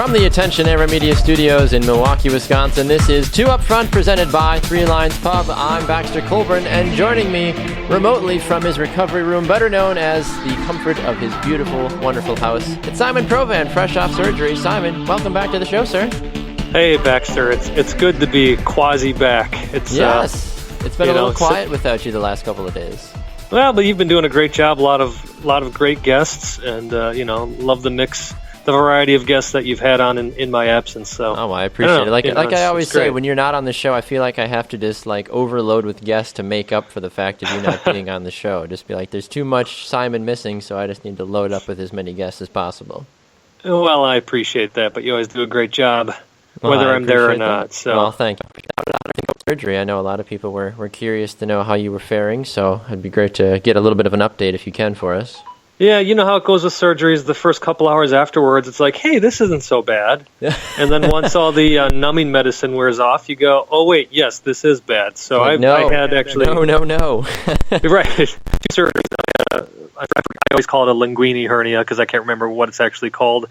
From the Attention Era Media Studios in Milwaukee, Wisconsin, this is Two Up Front, presented by Three Lines Pub. I'm Baxter Colburn, and joining me remotely from his recovery room, better known as the comfort of his beautiful, wonderful house, it's Simon Provan, fresh off surgery. Simon, welcome back to the show, sir. Hey, Baxter. It's good to be quasi back. It's been a little quiet without you the last couple of days. Well, but you've been doing a great job. A lot of great guests, and love the mix, the variety of guests that you've had on in my absence. So, I appreciate it. Like I always say, when you're not on the show, I feel like I have to just overload with guests to make up for the fact of you not being on the show. Just be like, there's too much Simon missing, so I just need to load up with as many guests as possible. Well, I appreciate that, but you always do a great job, whether I'm there or not. That. So, well, thank you. Surgery. I know a lot of people were curious to know how you were faring, so it'd be great to get a little bit of an update if you can for us. Yeah, you know how it goes with surgeries. The first couple hours afterwards, it's like, hey, this isn't so bad. And then once all the numbing medicine wears off, you go, oh, wait, yes, this is bad. So I had actually... No. Right. Two surgeries. I always call it a linguini hernia because I can't remember what it's actually called.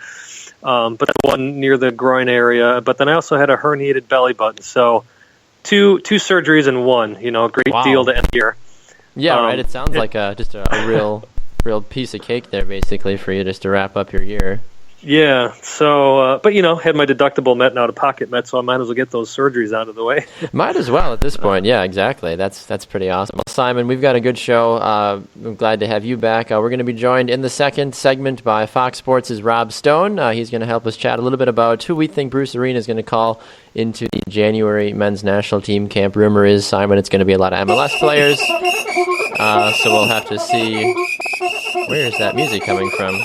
But that's one near the groin area. But then I also had a herniated belly button. So two surgeries in one, a great deal to end here. Yeah, right. It sounds like just a real piece of cake there, basically, for you just to wrap up your year. Yeah, so, but, had my deductible met and out-of-pocket met, so I might as well get those surgeries out of the way. Might as well at this point. Yeah, exactly. That's pretty awesome. Well, Simon, we've got a good show. I'm glad to have you back. We're going to be joined in the second segment by Fox Sports' Rob Stone. He's going to help us chat a little bit about who we think Bruce Arena is going to call into the January men's national team camp. Rumor is, Simon, it's going to be a lot of MLS players. So we'll have to see. Where is that music coming from?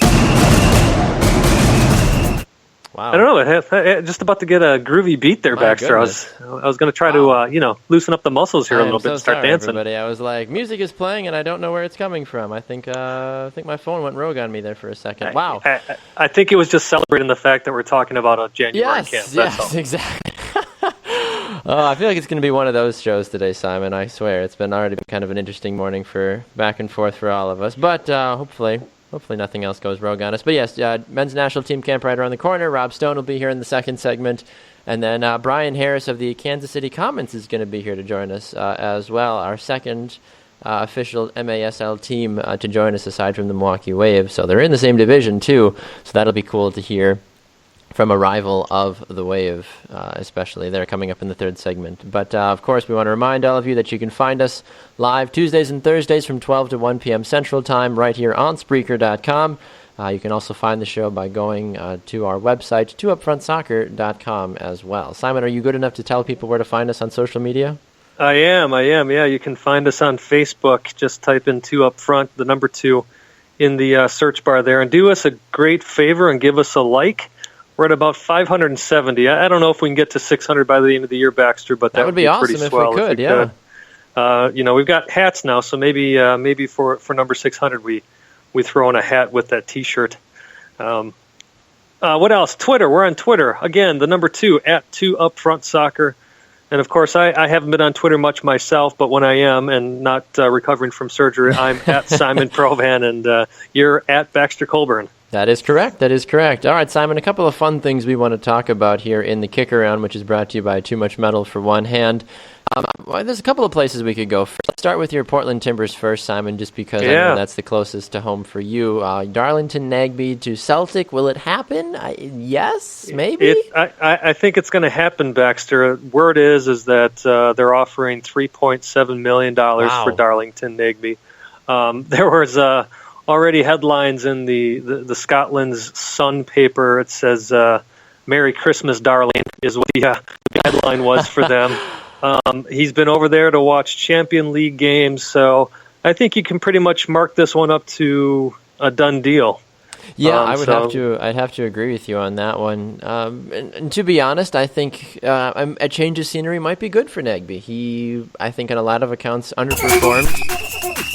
Wow. I don't know. Just about to get a groovy beat there, Baxter. I was going to try to, loosen up the muscles here a little bit and start dancing. Everybody. I was like, music is playing, and I don't know where it's coming from. I think my phone went rogue on me there for a second. Wow. I think it was just celebrating the fact that we're talking about a January camp. Yes, exactly. I feel like it's going to be one of those shows today, Simon. I swear. It's already been kind of an interesting morning for back and forth for all of us. But hopefully nothing else goes rogue on us. But yes, men's national team camp right around the corner. Rob Stone will be here in the second segment. And then Brian Harris of the Kansas City Comets is going to be here to join us as well. Our second official MASL team to join us aside from the Milwaukee Wave. So they're in the same division too. So that'll be cool to hear from a rival of the Wave, especially. They're coming up in the third segment. But, of course, we want to remind all of you that you can find us live Tuesdays and Thursdays from 12 to 1 p.m. Central Time right here on Spreaker.com. You can also find the show by going to our website, twoupfrontsoccer.com as well. Simon, are you good enough to tell people where to find us on social media? I am. Yeah, you can find us on Facebook. Just type in 2 Up Front, the number 2, in the search bar there. And do us a great favor and give us a like. We're at about 570. I don't know if we can get to 600 by the end of the year, Baxter, but that would be awesome pretty swell if we could. We've got hats now, so maybe for number 600 we throw in a hat with that T-shirt. What else? Twitter. We're on Twitter. Again, the number 2, at 2 Upfront Soccer. And, of course, I haven't been on Twitter much myself, but when I am and not recovering from surgery, I'm at Simon Provan, and you're at Baxter Colburn. That is correct. All right, Simon, a couple of fun things we want to talk about here in the Kick Around, which is brought to you by Too Much Metal for One Hand. There's a couple of places we could go. Let's start with your Portland Timbers first, Simon, just because I know that's the closest to home for you. Darlington Nagbe to Celtic, will it happen? Yes, maybe? I think it's going to happen, Baxter. Word is that they're offering $3.7 million for Darlington Nagbe. There was already headlines in the Scotland's Sun paper. It says, Merry Christmas, darling, is what the headline was for them. He's been over there to watch Champion League games, so I think you can pretty much mark this one up to a done deal. Yeah, I'd have to agree with you on that one. And to be honest, I think a change of scenery might be good for Nagbe. He, I think, on a lot of accounts, underperformed.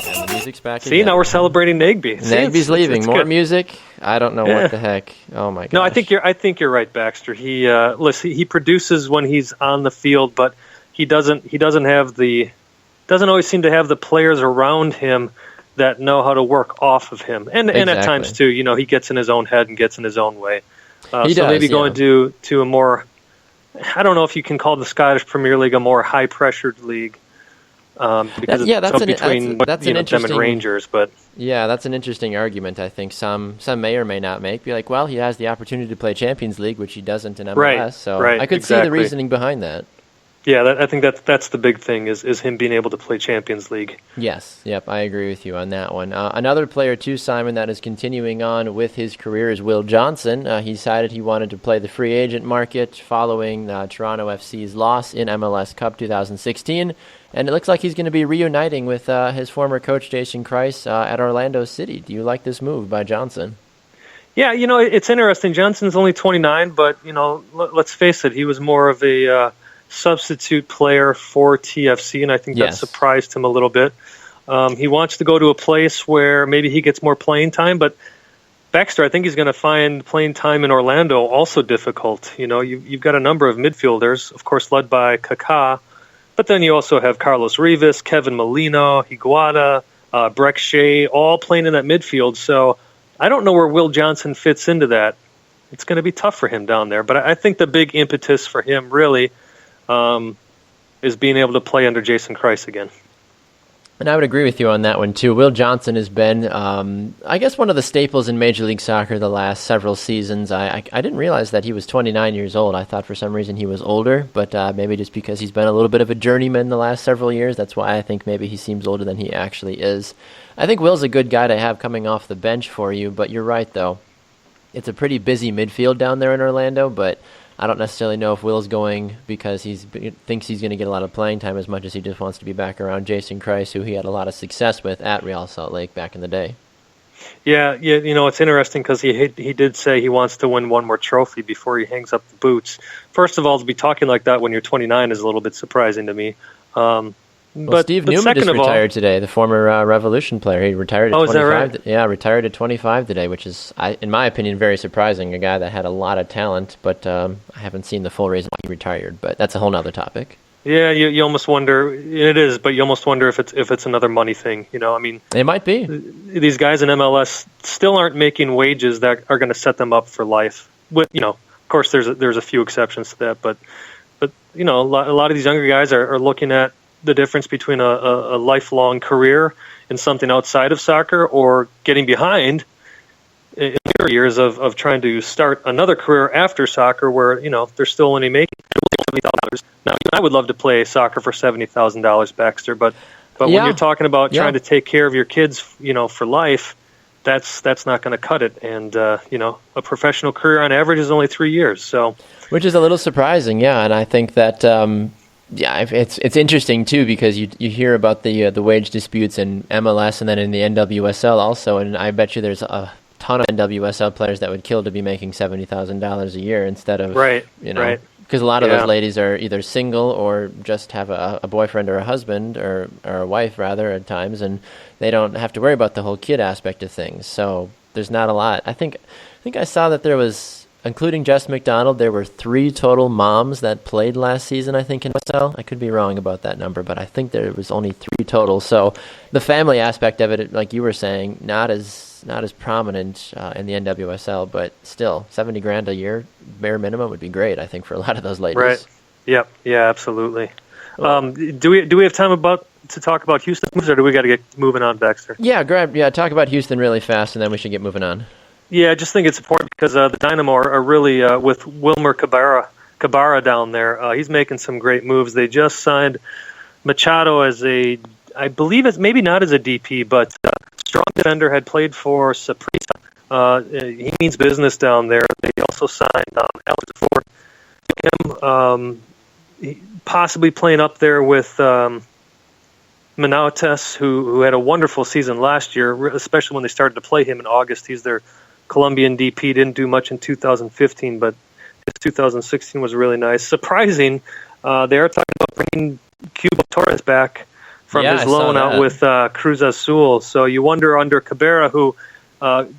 And the music's back again. Now we're celebrating Nagbe. Nagbe's leaving. It's more good. Music. I don't know what the heck. Oh my gosh. No, I think you're right, Baxter. He produces when he's on the field, but he doesn't always seem to have the players around him that know how to work off of him. And at times, too, he gets in his own head and gets in his own way. Maybe going to a more, I don't know if you can call the Scottish Premier League a more high-pressured league. Because that's an interesting, them and Rangers, but yeah, that's an interesting argument. I think some may or may not make. Be like, well, he has the opportunity to play Champions League, which he doesn't in MLS. I could see the reasoning behind that. Yeah, I think that's the big thing is him being able to play Champions League. Yes, yep, I agree with you on that one. Another player too, Simon, that is continuing on with his career is Will Johnson. He decided he wanted to play the free agent market following Toronto FC's loss in MLS Cup 2016. And it looks like he's going to be reuniting with his former coach, Jason Kreis, at Orlando City. Do you like this move by Johnson? Yeah, it's interesting. Johnson's only 29, but, let's face it, he was more of a substitute player for TFC, and I think that surprised him a little bit. He wants to go to a place where maybe he gets more playing time, but Baxter, I think he's going to find playing time in Orlando also difficult. You've got a number of midfielders, of course, led by Kaká, but then you also have Carlos Rivas, Kevin Molino, Higuita, Breck Shea, all playing in that midfield. So I don't know where Will Johnson fits into that. It's going to be tough for him down there. But I think the big impetus for him really is being able to play under Jason Kreis again. And I would agree with you on that one, too. Will Johnson has been, I guess, one of the staples in Major League Soccer the last several seasons. I didn't realize that he was 29 years old. I thought for some reason he was older, but maybe just because he's been a little bit of a journeyman the last several years. That's why I think maybe he seems older than he actually is. I think Will's a good guy to have coming off the bench for you, but you're right, though. It's a pretty busy midfield down there in Orlando, but I don't necessarily know if Will's going because he thinks he's going to get a lot of playing time as much as he just wants to be back around Jason Kreis, who he had a lot of success with at Real Salt Lake back in the day. Yeah, it's interesting because he did say he wants to win one more trophy before he hangs up the boots. First of all, to be talking like that when you're 29 is a little bit surprising to me. But Steve Newman just retired today, the former Revolution player. He retired at 25. Is that right? Yeah, retired at 25 today, which is, in my opinion, very surprising. A guy that had a lot of talent, but I haven't seen the full reason why he retired. But that's a whole other topic. Yeah, you almost wonder. It is, but you almost wonder if it's another money thing. It might be. These guys in MLS still aren't making wages that are going to set them up for life. Of course, there's a few exceptions to that, but a lot of these younger guys are looking at the difference between a lifelong career in something outside of soccer or getting behind in their years of trying to start another career after soccer where, they're still only making $70,000. Now, I would love to play soccer for $70,000, Baxter, but when you're talking about trying to take care of your kids, for life, that's not going to cut it. And, a professional career on average is only 3 years. So, which is a little surprising, and I think that it's interesting too because you hear about the wage disputes in MLS and then in the NWSL also, and I bet you there's a ton of NWSL players that would kill to be making $70,000 a year instead of because a lot of those ladies are either single or just have a boyfriend or a husband or a wife rather at times, and they don't have to worry about the whole kid aspect of things. So there's not a lot. I think I saw that there was, including Jess McDonald, there were 3 total moms that played last season, I think, in USL. I could be wrong about that number, but I think there was only 3 total. So the family aspect of it, like you were saying, not as prominent in the NWSL, but still, $70,000 a year, bare minimum, would be great, I think, for a lot of those ladies. Right. Yep. Yeah, absolutely. Do we have time to talk about Houston moves, or do we got to get moving on, Baxter? Yeah, talk about Houston really fast, and then we should get moving on. Yeah, I just think it's important because the Dynamo are really, with Wilmer Cabarra down there, he's making some great moves. They just signed Machado as I believe it's maybe not as a DP, but strong defender, had played for Saprissa. He means business down there. They also signed Alex Ford. Possibly playing up there with Manautes, who had a wonderful season last year, especially when they started to play him in August. He's their Colombian DP, didn't do much in 2015, but his 2016 was really nice. Surprising, they are talking about bringing Cubo Torres back from his loan out with Cruz Azul. So you wonder under Cabrera, who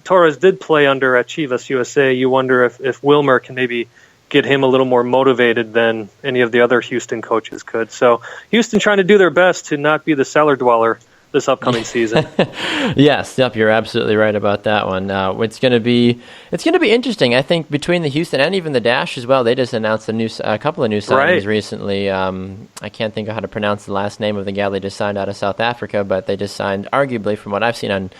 Torres did play under at Chivas USA, you wonder if Wilmer can maybe get him a little more motivated than any of the other Houston coaches could. So Houston trying to do their best to not be the cellar dweller this upcoming season. Yes, yep, you're absolutely right about that one. It's going to be interesting. I think between the Houston and even the Dash as well, they just announced a couple of new signings recently. I can't think of how to pronounce the last name of the gal they just signed out of South Africa, but they just signed, arguably, from what I've seen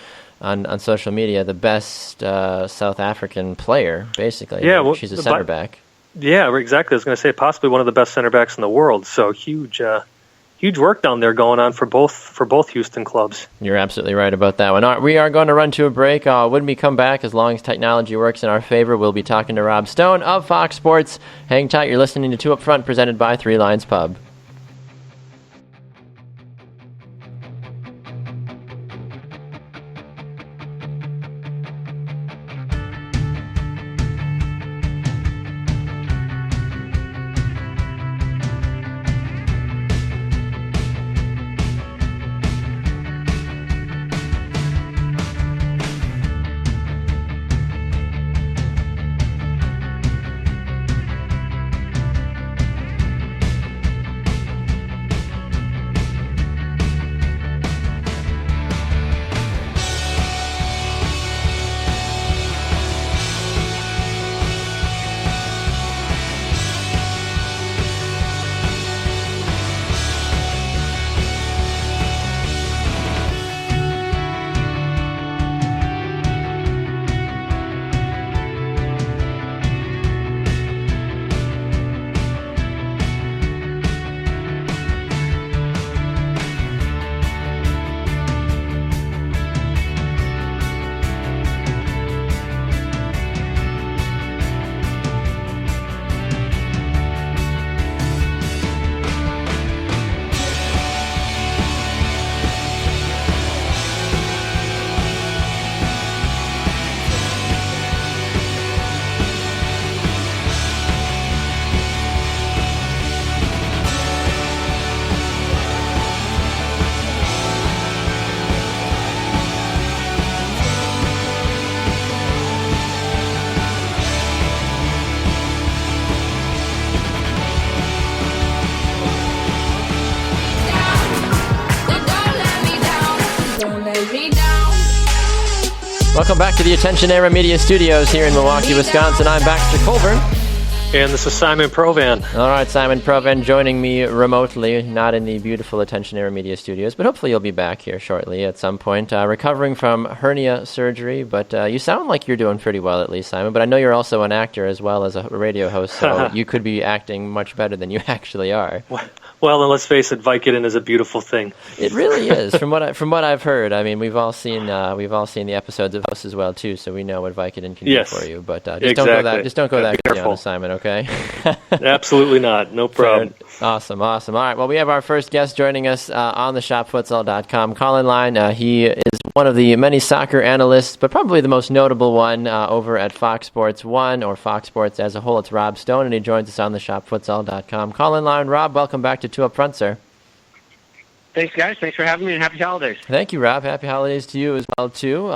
on social media, the best South African player, basically. Yeah, well, she's a center back. Yeah, exactly. I was going to say possibly one of the best center backs in the world. So huge work down there going on for both Houston clubs. You're absolutely right about that one. All right, we are going to run to a break. When we come back, as long as technology works in our favor, we'll be talking to Rob Stone of Fox Sports. Hang tight. You're listening to Two Up Front, presented by Three Lions Pub. Welcome back to the Attention Era Media Studios here in Milwaukee, Wisconsin. I'm Baxter Colburn. And this is Simon Provan. All right, Simon Provan joining me remotely, not in the beautiful Attention Era Media Studios, but hopefully you'll be back here shortly at some point, recovering from hernia surgery. But you sound like you're doing pretty well, at least, Simon. But I know you're also an actor as well as a radio host, so you could be acting much better than you actually are. Well, and let's face it, Vicodin is a beautiful thing. It really is. From what I've heard, I mean, we've all seen the episodes of us as well too, so we know what Vicodin can do for you. But just don't go that crazy on us, Simon. Okay? Absolutely not. No problem. Awesome. All right. Well, we have our first guest joining us on the ShopFutsal.com call-in line. He is one of the many soccer analysts, but probably the most notable one over at Fox Sports 1 or Fox Sports as a whole. It's Rob Stone, and he joins us on the ShopFutsal.com call-in line. Rob, welcome back to Two Up Front, sir. Thanks, guys. Thanks for having me, and happy holidays. Thank you, Rob. Happy holidays to you as well, too.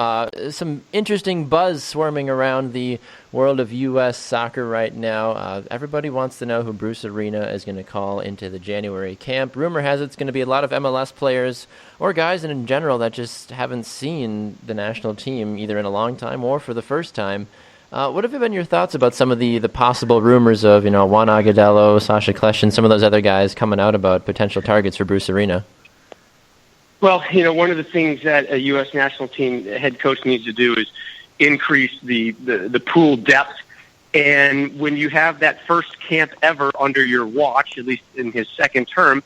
Some interesting buzz swarming around the world of U.S. soccer right now. Everybody wants to know who Bruce Arena is going to call into the January camp. Rumor has it it's going to be a lot of MLS players or guys in general that just haven't seen the national team either in a long time or for the first time. What have been your thoughts about some of the possible rumors of, Juan Agudelo, Sasha Klesch, and some of those other guys coming out about potential targets for Bruce Arena? Well, one of the things that a U.S. national team head coach needs to do is increase the pool depth. And when you have that first camp ever under your watch, at least in his second term,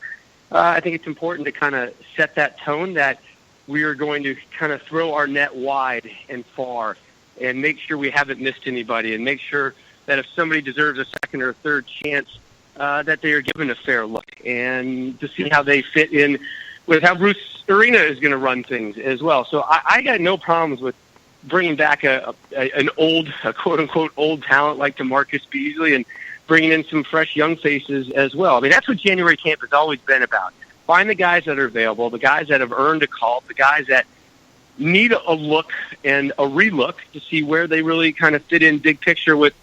I think it's important to kind of set that tone that we are going to kind of throw our net wide and far and make sure we haven't missed anybody and make sure that if somebody deserves a second or third chance, that they are given a fair look and to see how they fit in with how Bruce Arena is going to run things as well. So I got no problems with bringing back an quote-unquote old talent like DeMarcus Beasley and bringing in some fresh young faces as well. I mean, that's what January camp has always been about. Find the guys that are available, the guys that have earned a call, the guys that need a look and a relook to see where they really kind of fit in big picture with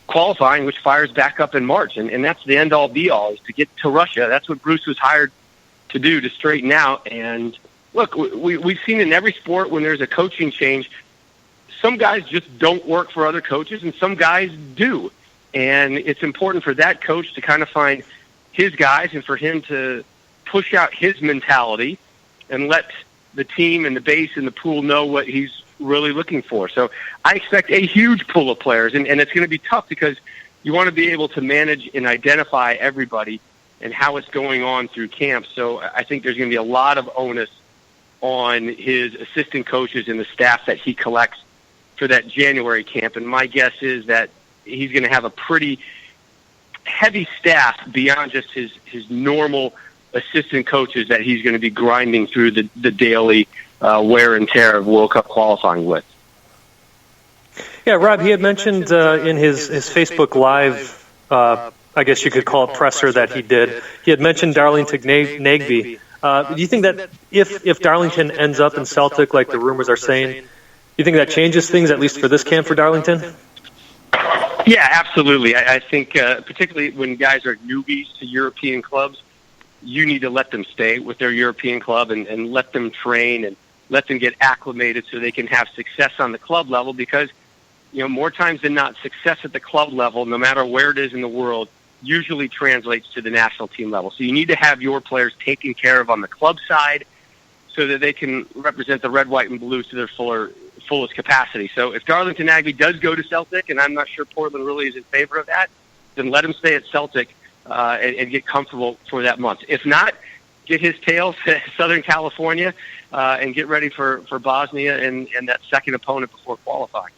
qualifying, which fires back up in March. And that's the end-all, be-all, is to get to Russia. That's what Bruce was hired to do, to straighten out. And look, we've seen in every sport when there's a coaching change, some guys just don't work for other coaches and some guys do. And it's important for that coach to kind of find his guys and for him to push out his mentality and let the team and the base and the pool know what he's really looking for. So I expect a huge pool of players, and it's going to be tough because you want to be able to manage and identify everybody and how it's going on through camp. So I think there's going to be a lot of onus on his assistant coaches and the staff that he collects for that January camp. And my guess is that he's going to have a pretty heavy staff beyond just his normal assistant coaches that he's going to be grinding through the daily wear and tear of World Cup qualifying with. Yeah, Rob, he had mentioned in his Facebook Live, I guess you could call it presser that he did, he had mentioned Darlington Nagbe. Do you think that if Darlington ends up in Celtic, like the rumors are saying, do you think that changes things, at least for this camp for Darlington? Yeah, absolutely. I think particularly when guys are newbies to European clubs, you need to let them stay with their European club and let them train and let them get acclimated so they can have success on the club level because, more times than not, success at the club level, no matter where it is in the world, usually translates to the national team level. So you need to have your players taken care of on the club side so that they can represent the red, white, and blue to their fullest capacity. So if Darlington Nagbe does go to Celtic, and I'm not sure Portland really is in favor of that, then let him stay at Celtic and get comfortable for that month. If not, get his tail to Southern California and get ready for Bosnia and that second opponent before qualifying.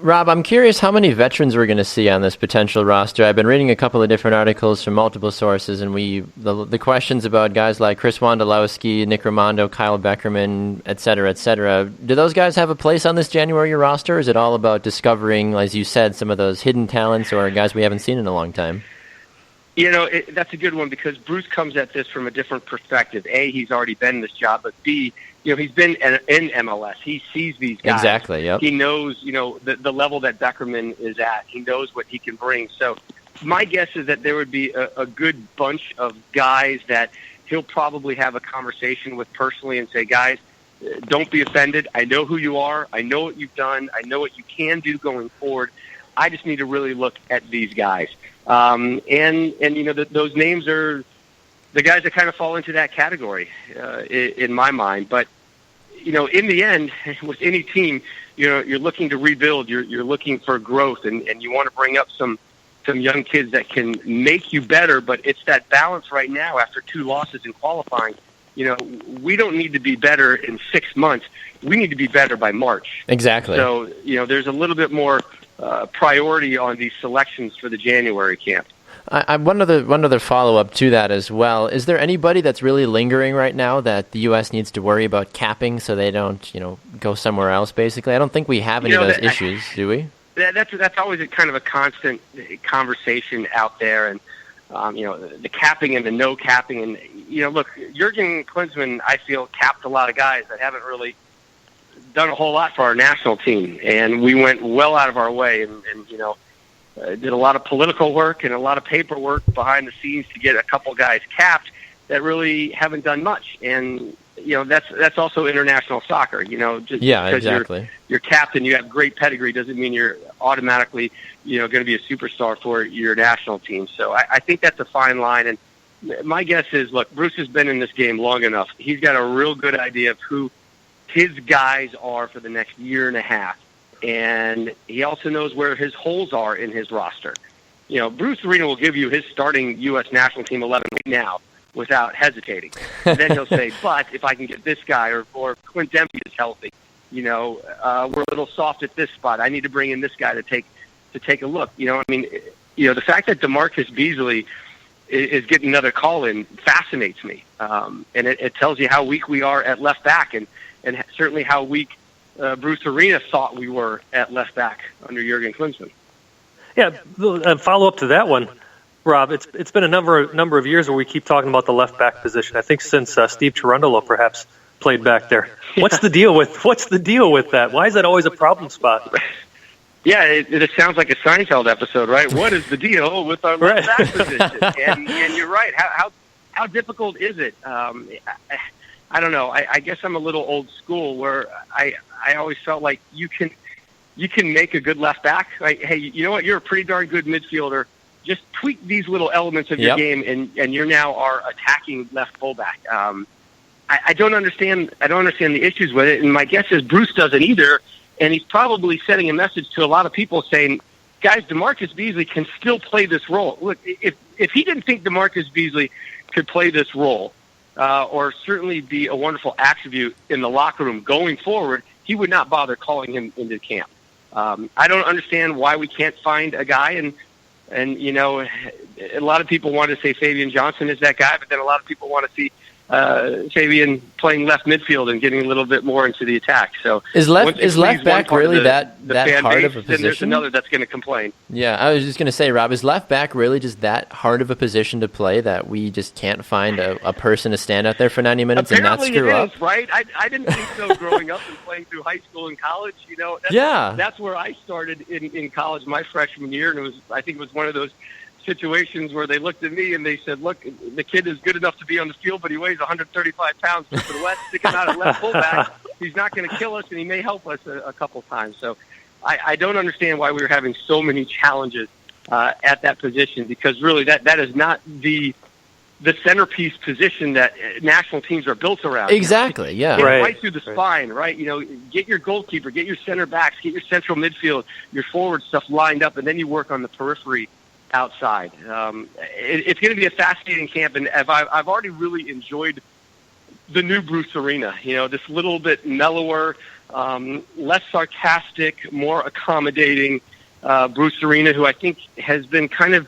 Rob, I'm curious how many veterans we're going to see on this potential roster. I've been reading a couple of different articles from multiple sources, and the questions about guys like Chris Wondolowski, Nick Raimondo, Kyle Beckerman, et cetera, do those guys have a place on this January roster, or is it all about discovering, as you said, some of those hidden talents or guys we haven't seen in a long time? That's a good one because Bruce comes at this from a different perspective. A, he's already been in this job, but B, he's been in MLS. He sees these guys. Exactly, yep. He knows, the level that Beckerman is at. He knows what he can bring. So my guess is that there would be a good bunch of guys that he'll probably have a conversation with personally and say, guys, don't be offended. I know who you are. I know what you've done. I know what you can do going forward. I just need to really look at these guys. Those names are the guys that kind of fall into that category in my mind. But, in the end, with any team, you're looking to rebuild. You're looking for growth, and you want to bring up some young kids that can make you better. But it's that balance right now after 2 losses in qualifying. We don't need to be better in 6 months. We need to be better by March. Exactly. So, there's a little bit more priority on these selections for the January camp. One other follow-up to that as well. Is there anybody that's really lingering right now that the U.S. needs to worry about capping so they don't, go somewhere else, basically? I don't think we have any of those issues, do we? That's always a kind of a constant conversation out there, and, the capping and the no capping. And, look, Jurgen Klinsmann, I feel, capped a lot of guys that haven't really done a whole lot for our national team, and we went well out of our way and did a lot of political work and a lot of paperwork behind the scenes to get a couple guys capped that really haven't done much. And that's also international soccer. Just because exactly. You're capped and you have great pedigree doesn't mean you're automatically going to be a superstar for your national team. So I think that's a fine line. And my guess is, look, Bruce has been in this game long enough. He's got a real good idea of who his guys are for the next year and a half. And he also knows where his holes are in his roster. Bruce Arena will give you his starting U.S. national team 11 right now without hesitating. And then he'll say, but if I can get this guy or Clint Dempsey is healthy, we're a little soft at this spot. I need to bring in this guy to take a look. The fact that DeMarcus Beasley is getting another call in fascinates me. And it tells you how weak we are at left back and certainly how weak Bruce Arena thought we were at left back under Jurgen Klinsmann. Yeah, follow up to that one, Rob. It's been a number of years where we keep talking about the left back position. I think since Steve Cherundolo perhaps played back there. What's the deal with that? Why is that always a problem spot? Yeah, it sounds like a Seinfeld episode, right? What is the deal with our left back position? And you're right. How difficult is it? I don't know. I guess I'm a little old school where I always felt like you can make a good left back. Like, hey, you know what? You're a pretty darn good midfielder. Just tweak these little elements of your game, and you're now our attacking left fullback. I don't understand. I don't understand the issues with it, and my guess is Bruce doesn't either. And he's probably sending a message to a lot of people saying, "Guys, DeMarcus Beasley can still play this role." Look, if he didn't think DeMarcus Beasley could play this role, or certainly be a wonderful attribute in the locker room going forward, he would not bother calling him into camp. I don't understand why we can't find a guy, and you know, a lot of people want to say Fabian Johnson is that guy, but then a lot of people want to see Fabian playing left midfield and getting a little bit more into the attack. So is left back really that hard of a position? Then there's another that's going to complain. Yeah, I was just going to say, Rob, is left back really just that hard of a position to play that we just can't find a person to stand out there for 90 minutes Apparently and not screw up? Is, right? I didn't think so growing up and playing through high school and college. You know, that's where I started in college my freshman year, and I think it was one of those situations where they looked at me and they said, "Look, the kid is good enough to be on the field, but he weighs 135 pounds. For the West, stick him out at left fullback. He's not going to kill us, and he may help us a couple times." So, I don't understand why we were having so many challenges at that position, because really that is not the centerpiece position that national teams are built around. Exactly. Yeah. Right through the spine. Right. You know, get your goalkeeper, get your center backs, get your central midfield, your forward stuff lined up, and then you work on the periphery outside. It's going to be a fascinating camp, and I've already really enjoyed the new Bruce Arena. You know, this little bit mellower, less sarcastic, more accommodating Bruce Arena, who I think has been kind of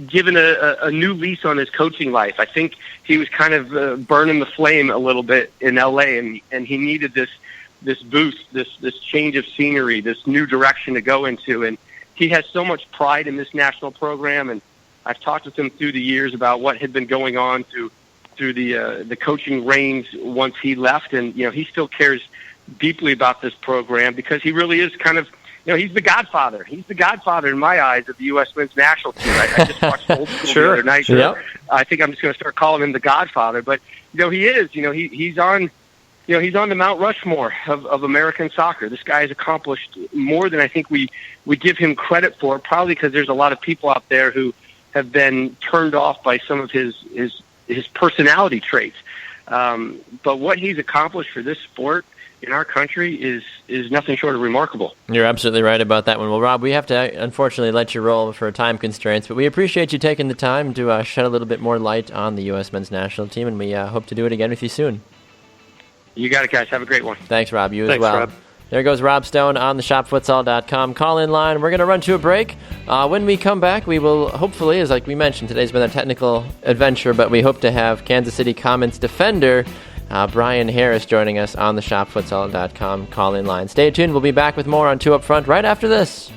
given a new lease on his coaching life. I think he was kind of burning the flame a little bit in LA, and he needed this boost, this change of scenery, this new direction to go into, and he has so much pride in this national program, and I've talked with him through the years about what had been going on through the coaching reigns once he left, and you know, he still cares deeply about this program because he really is kind of, you know, he's the godfather. He's the godfather in my eyes of the U.S. men's national team. I just watched Old School the other night. Yep. I think I'm just going to start calling him the godfather, but you know, he is. You know, he's on. You know, he's on the Mount Rushmore of American soccer. This guy has accomplished more than I think we give him credit for, probably because there's a lot of people out there who have been turned off by some of his personality traits. But what he's accomplished for this sport in our country is nothing short of remarkable. You're absolutely right about that one. Well, Rob, we have to unfortunately let you roll for time constraints, but we appreciate you taking the time to shed a little bit more light on the U.S. men's national team, and we hope to do it again with you soon. You got it, guys. Have a great one. Thanks, Rob. You Thanks, as well. Rob. There goes Rob Stone on the shopfutsal.com call-in line. We're going to run to a break. When we come back, we will hopefully, as like we mentioned, today's been a technical adventure, but we hope to have Kansas City Comets defender Brian Harris joining us on the shopfutsal.com call-in line. Stay tuned. We'll be back with more on Two Up Front right after this.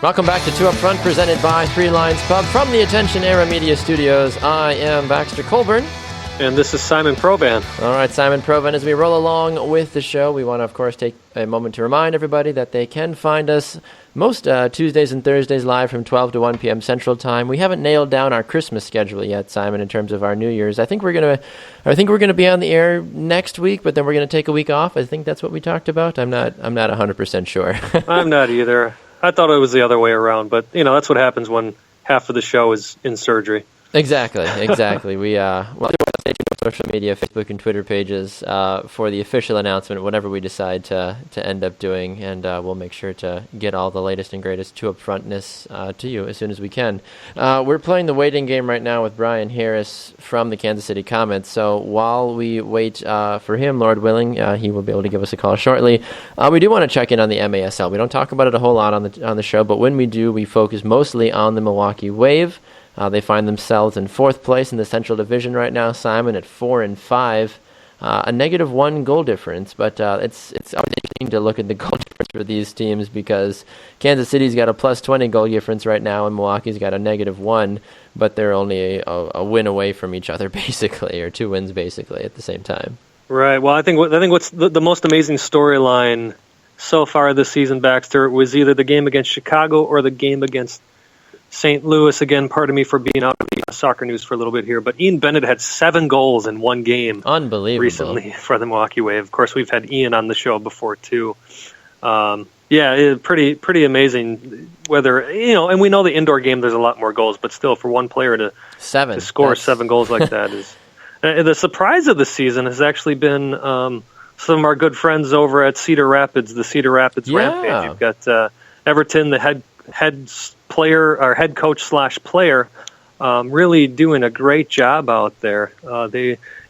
Welcome back to Two Up Front, presented by Three Lions Pub from the Attention Era Media Studios. I am Baxter Colburn. And this is Simon Provan. All right, Simon Provan, as we roll along with the show, we want to, of course, take a moment to remind everybody that they can find us most Tuesdays and Thursdays live from 12 to 1 p.m. Central Time. We haven't nailed down our Christmas schedule yet, Simon, in terms of our New Year's. I think we're gonna be on the air next week, but then we're gonna take a week off. I think that's what we talked about. I'm not 100% sure. I'm not either. I thought it was the other way around, but that's what happens when half of the show is in surgery. Exactly. We stay tuned to social media, Facebook and Twitter pages for the official announcement, whatever we decide to end up doing, and we'll make sure to get all the latest and greatest Two Up Frontness to you as soon as we can. We're playing the waiting game right now with Brian Harris from the Kansas City Comets, so while we wait for him, Lord willing, he will be able to give us a call shortly. We do want to check in on the MASL. We don't talk about it a whole lot on the show, but when we do, we focus mostly on the Milwaukee Wave. They find themselves in fourth place in the Central Division right now, Simon, at 4-5, a -1 goal difference. But it's always interesting to look at the goal difference for these teams because Kansas City's got a +20 goal difference right now, and Milwaukee's got a -1, but they're only a win away from each other, basically, or 2 wins, basically, at the same time. Right. Well, I think what's the most amazing storyline so far this season, Baxter, was either the game against Chicago or the game against St. Louis. Again, pardon me for being out of the soccer news for a little bit here, but Ian Bennett had 7 goals in one game. Unbelievable. Recently for the Milwaukee Wave. Of course, we've had Ian on the show before too. Pretty amazing. Whether and we know the indoor game there's a lot more goals, but still, for one player to score 7 goals like that is the surprise of the season has actually been some of our good friends over at Cedar Rapids, the Cedar Rapids Rampage. You've got Everton, the head player or head coach / player, really doing a great job out there.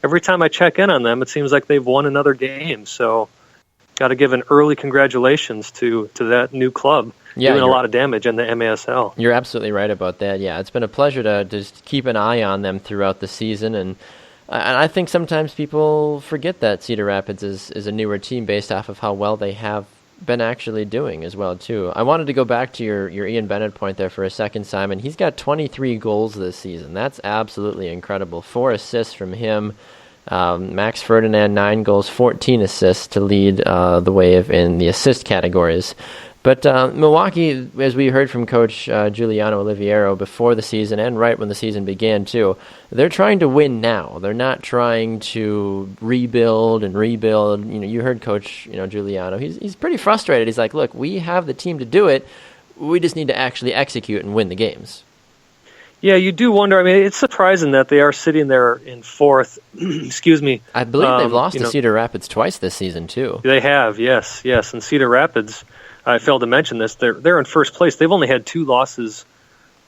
Every time I check in on them, it seems like they've won another game. So, got to give an early congratulations to that new club. Doing a lot of damage in the MASL. You're absolutely right about that. Yeah, it's been a pleasure to just keep an eye on them throughout the season, and I think sometimes people forget that Cedar Rapids is a newer team based off of how well they have been actually doing as well too. I wanted to go back to your Ian Bennett point there for a second, Simon. He's got 23 goals this season. That's absolutely incredible. 4 assists from him. Max Ferdinand, 9 goals, 14 assists to lead the Wave in the assist categories. But Milwaukee, as we heard from Coach Giuliano Oliviero before the season and right when the season began too, they're trying to win now. They're not trying to rebuild. You heard Coach Giuliano. He's pretty frustrated. He's like, look, we have the team to do it. We just need to actually execute and win the games. Yeah, you do wonder. I mean, it's surprising that they are sitting there in fourth. Excuse me. I believe they've lost to Cedar Rapids twice this season too. They have, yes. And Cedar Rapids, I failed to mention this. They're in first place. They've only had 2 losses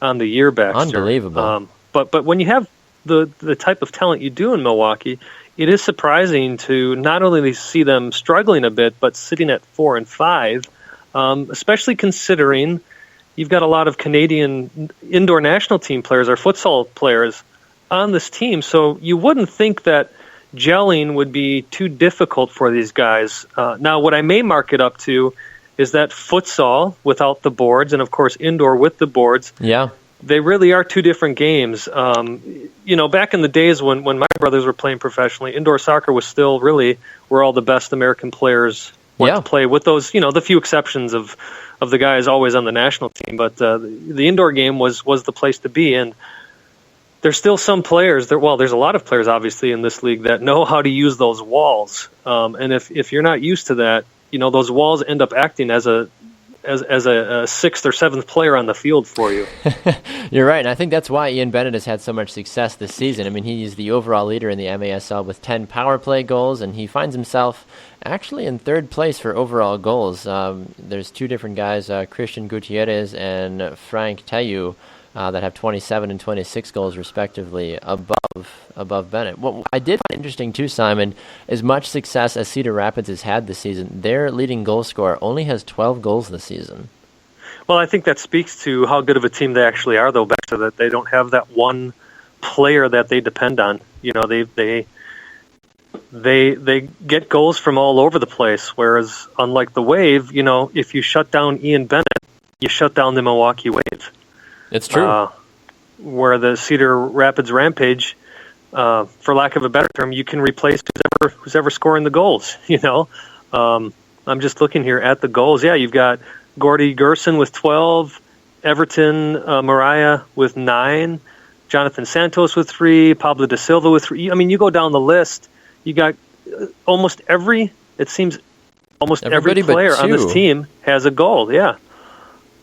on the year, Baxter. Unbelievable. But when you have the type of talent you do in Milwaukee, it is surprising to not only see them struggling a bit, but sitting at 4-5, especially considering you've got a lot of Canadian indoor national team players or futsal players on this team. So you wouldn't think that gelling would be too difficult for these guys. Now, what I may mark it up to is that futsal without the boards and, of course, indoor with the boards, they really are 2 different games. Back in the days when my brothers were playing professionally, indoor soccer was still really where all the best American players went to play, with those, the few exceptions of the guys always on the national team. But the indoor game was the place to be. And there's still some players, there's a lot of players, obviously, in this league that know how to use those walls. And if you're not used to that, those walls end up acting as a 6th or 7th player on the field for you. You're right, and I think that's why Ian Bennett has had so much success this season. I mean, he's the overall leader in the MASL with 10 power play goals, and he finds himself actually in 3rd place for overall goals. There's 2 different guys, Christian Gutierrez and Frank Tayu, that have 27 and 26 goals respectively above Bennett. What I did find interesting too, Simon, as much success as Cedar Rapids has had this season, their leading goal scorer only has 12 goals this season. Well, I think that speaks to how good of a team they actually are, though, Baxter, that they don't have that one player that they depend on. They get goals from all over the place, whereas unlike the Wave, if you shut down Ian Bennett, you shut down the Milwaukee Wave. It's true. Where the Cedar Rapids Rampage, for lack of a better term, you can replace who's ever scoring the goals. I'm just looking here at the goals. Yeah, you've got Gordy Gerson with 12, Everton Mariah with 9, Jonathan Santos with 3, Pablo da Silva with 3. I mean, you go down the list, you got almost every player on this team has a goal. Yeah.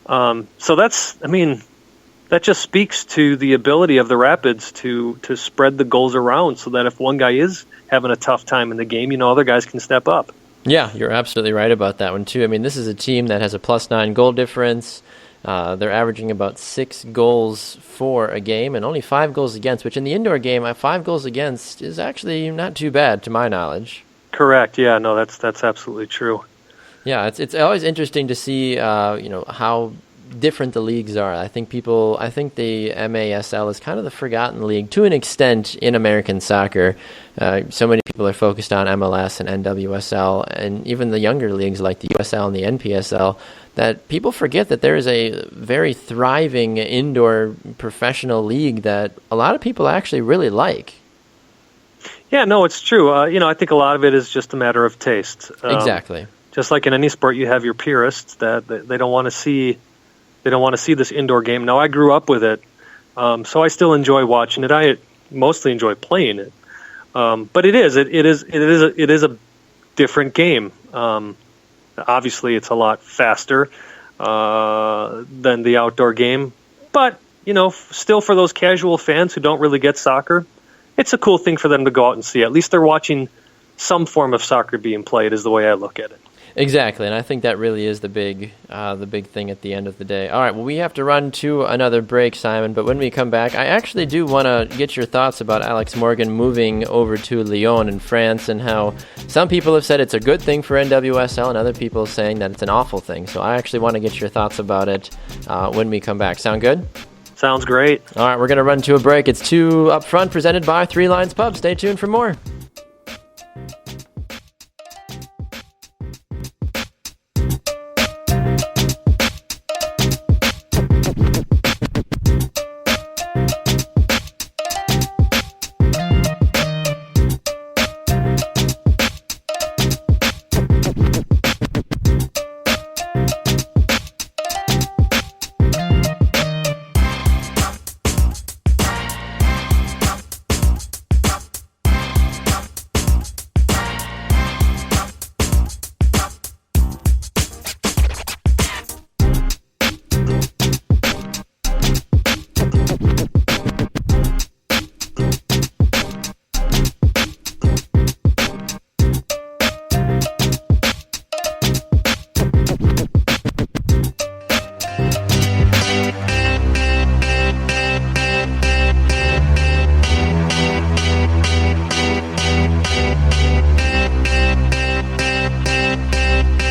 So that just speaks to the ability of the Rapids to spread the goals around so that if one guy is having a tough time in the game, other guys can step up. Yeah, you're absolutely right about that one, too. I mean, this is a team that has a +9 goal difference. They're averaging about 6 goals for a game and only 5 goals against, which in the indoor game, 5 goals against is actually not too bad, to my knowledge. Correct. Yeah, no, that's absolutely true. Yeah, it's always interesting to see, how different the leagues are. I think the MASL is kind of the forgotten league to an extent in American soccer. So many people are focused on MLS and NWSL and even the younger leagues like the USL and the NPSL, that people forget that there is a very thriving indoor professional league that a lot of people actually really like. Yeah, no, it's true. I think a lot of it is just a matter of taste. Exactly. Just like in any sport, you have your purists that they don't want to see. They don't want to see this indoor game. Now, I grew up with it, so I still enjoy watching it. I mostly enjoy playing it, but it is a different game. Obviously, it's a lot faster than the outdoor game, but still for those casual fans who don't really get soccer, it's a cool thing for them to go out and see. At least they're watching some form of soccer being played, is the way I look at it. Exactly, and I think that really is the big thing at the end of the day. All right, well, we have to run to another break, Simon, but when we come back, I actually do want to get your thoughts about Alex Morgan moving over to Lyon in France and how some people have said it's a good thing for NWSL and other people saying that it's an awful thing. So I actually want to get your thoughts about it when we come back. Sound good? Sounds great. All right, we're going to run to a break. It's 2 Up Front, presented by Three Lions Pub. Stay tuned for more.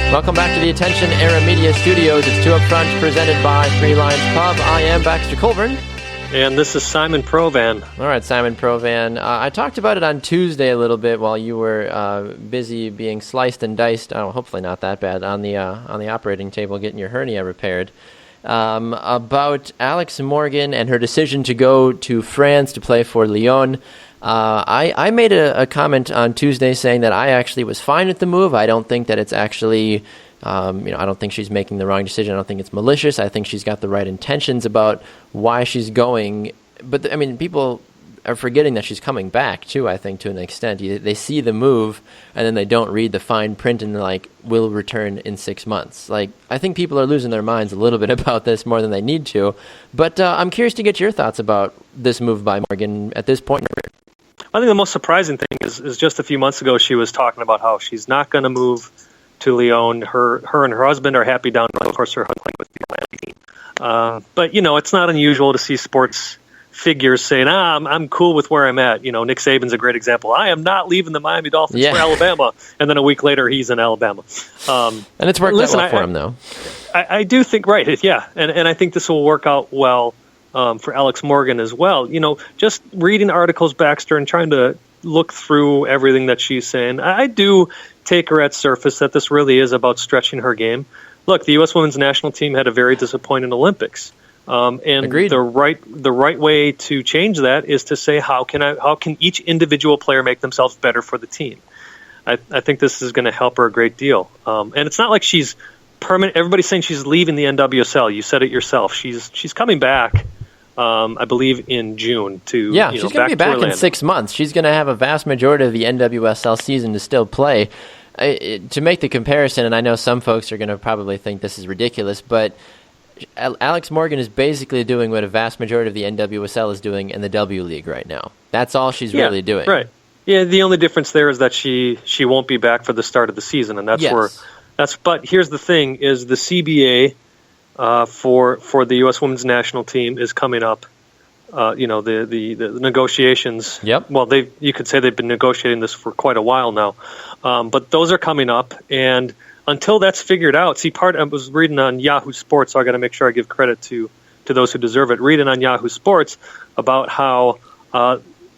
Welcome back to the Attention Era Media Studios. It's 2 Up Front, presented by Three Lions Pub. I am Baxter Colburn. And this is Simon Provan. All right, Simon Provan. I talked about it on Tuesday a little bit while you were busy being sliced and diced, hopefully not that bad, on the operating table getting your hernia repaired, about Alex Morgan and her decision to go to France to play for Lyon. I made a comment on Tuesday saying that I actually was fine with the move. I don't think that it's actually, I don't think she's making the wrong decision. I don't think it's malicious. I think she's got the right intentions about why she's going. But, people are forgetting that she's coming back, too, I think, to an extent. They see the move, and then they don't read the fine print, and they're like, will return in 6 months. I think people are losing their minds a little bit about this more than they need to. But I'm curious to get your thoughts about this move by Morgan at this point in her career. I think the most surprising thing is just a few months ago she was talking about how she's not going to move to Lyon. Her and her husband are happy down there. Of course, her husband with the Atlantic team. But, it's not unusual to see sports figures saying, I'm cool with where I'm at. Nick Saban's a great example. I am not leaving the Miami Dolphins for Alabama. And then a week later, he's in Alabama. And it's worked out well for him, though. I do think, right, yeah. And I think this will work out well for Alex Morgan as well. Just reading articles, Baxter, and trying to look through everything that she's saying, I do take her at surface that this really is about stretching her game. look, the U.S. women's national team had a very disappointing Olympics. And Agreed. the right way to change that is to say, how can each individual player make themselves better for the team? I think this is going to help her a great deal. And it's not like she's permanent. Everybody's saying she's leaving the NWSL. You said it yourself. She's coming back, I believe, in June to she's going to be back in 6 months. She's going to have a vast majority of the NWSL season to still play. To make the comparison, and I know some folks are going to probably think this is ridiculous, but Alex Morgan is basically doing what a vast majority of the NWSL is doing in the W League right now. That's all she's really doing. Right. Yeah, the only difference there is that she won't be back for the start of the season, and but here's the thing: is the CBA for the U.S. Women's National Team is coming up. The negotiations. Yep. Well, you could say they've been negotiating this for quite a while now, but those are coming up, and until that's figured out, I was reading on Yahoo Sports, so I got to make sure I give credit to those who deserve it. Reading on Yahoo Sports about how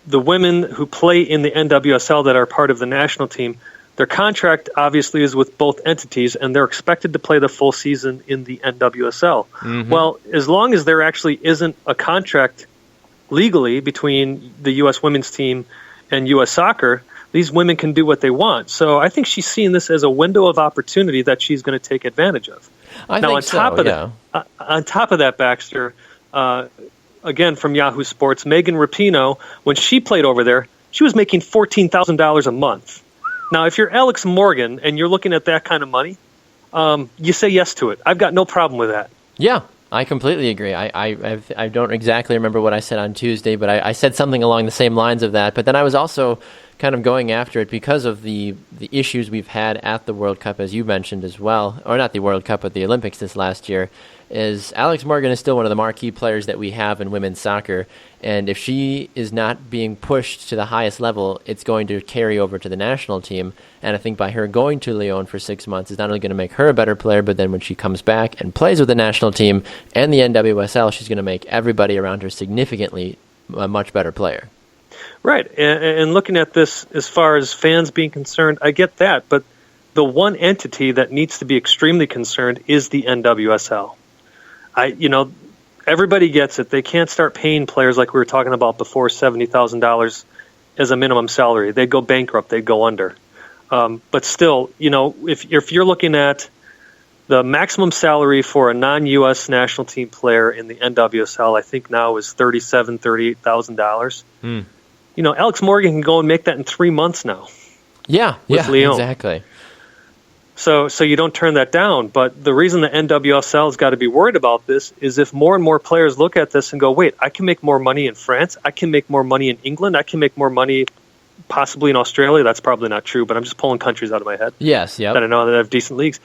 the women who play in the NWSL that are part of the national team, their contract obviously is with both entities, and they're expected to play the full season in the NWSL. Mm-hmm. Well, as long as there actually isn't a contract legally between the U.S. women's team and U.S. Soccer, these women can do what they want. So I think she's seeing this as a window of opportunity that she's going to take advantage of. On top of that, Baxter, again from Yahoo Sports, Megan Rapinoe, when she played over there, she was making $14,000 a month. Now, if you're Alex Morgan and you're looking at that kind of money, you say yes to it. I've got no problem with that. Yeah, I completely agree. I don't exactly remember what I said on Tuesday, but I said something along the same lines of that. But then I was also kind of going after it because of the issues we've had at the World Cup, as you mentioned as well, or not the World Cup, but the Olympics this last year, is Alex Morgan is still one of the marquee players that we have in women's soccer. And if she is not being pushed to the highest level, it's going to carry over to the national team. And I think by her going to Lyon for 6 months is not only going to make her a better player, but then when she comes back and plays with the national team and the NWSL, she's going to make everybody around her significantly a much better player. Right. And looking at this as far as fans being concerned, I get that. But the one entity that needs to be extremely concerned is the NWSL. Everybody gets it. They can't start paying players like we were talking about before, $70,000 as a minimum salary. They'd go bankrupt. They'd go under. But still, if you're looking at the maximum salary for a non-U.S. national team player in the NWSL, I think now is $37,000, $38,000. Alex Morgan can go and make that in 3 months now. Yeah, Lyon. Exactly. So you don't turn that down. But the reason the NWSL has got to be worried about this is if more and more players look at this and go, wait, I can make more money in France. I can make more money in England. I can make more money possibly in Australia. That's probably not true, but I'm just pulling countries out of my head. Yes, yeah. That I know that have decent leagues.